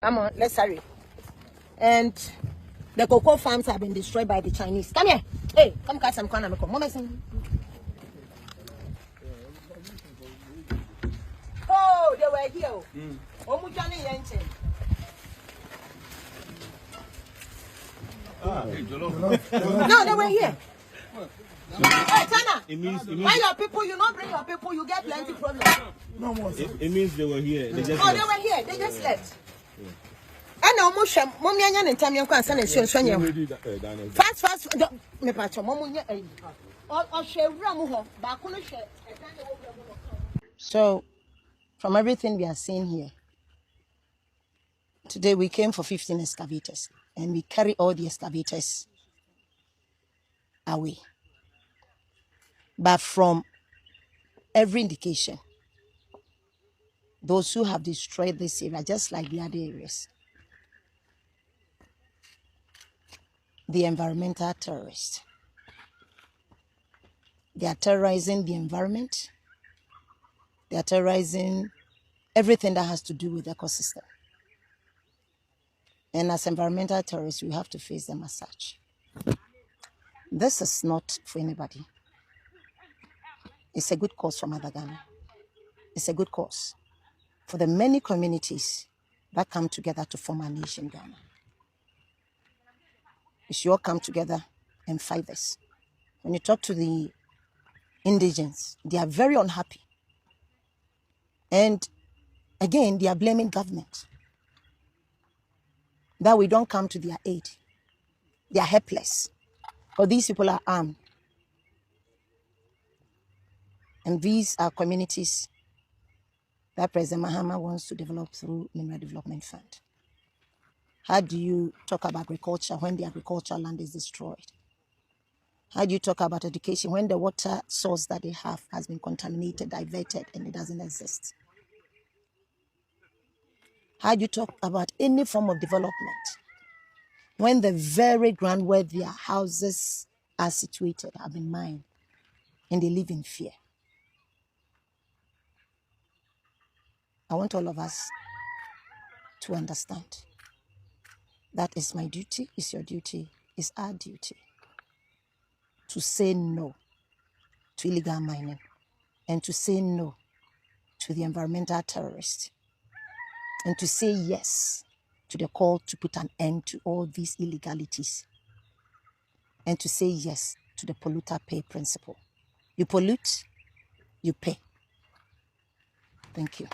Come on, let's hurry. And the cocoa farms have been destroyed by the Chinese. Come here. Hey, come catch some corn. Oh, they were here. No, they were here. Hey, Tana, why your people, you not bring your people, you get plenty problems. No more. It means they were here. They just left. They were here. They just left. I know mommy and time you can send a show. Fast. Me patch So, from everything we are seeing here, today we came for 15 excavators and we carry all the excavators away. But from every indication, those who have destroyed this area, just like the other areas, the environmental terrorists, they are terrorizing the environment, they are terrorizing everything that has to do with the ecosystem. And as environmental terrorists, we have to face them as such. This is not for anybody. It's a good cause for Mother Ghana. It's a good cause for the many communities that come together to form our nation, Ghana. We should all come together and fight this. When you talk to the indigents, they are very unhappy. And again, they are blaming government that we don't come to their aid. They are helpless. Because these people are armed. And these are communities that President Mahama wants to develop through Mineral Development Fund. How do you talk about agriculture when the agricultural land is destroyed? How do you talk about education when the water source that they have has been contaminated, diverted, and it doesn't exist? How do you talk about any form of development when the very ground where their houses are situated have been mined and they live in fear? I want all of us to understand that is my duty, is your duty, is our duty to say no to illegal mining and to say no to the environmental terrorists and to say yes to the call to put an end to all these illegalities and to say yes to the polluter pay principle. You pollute, you pay. Thank you.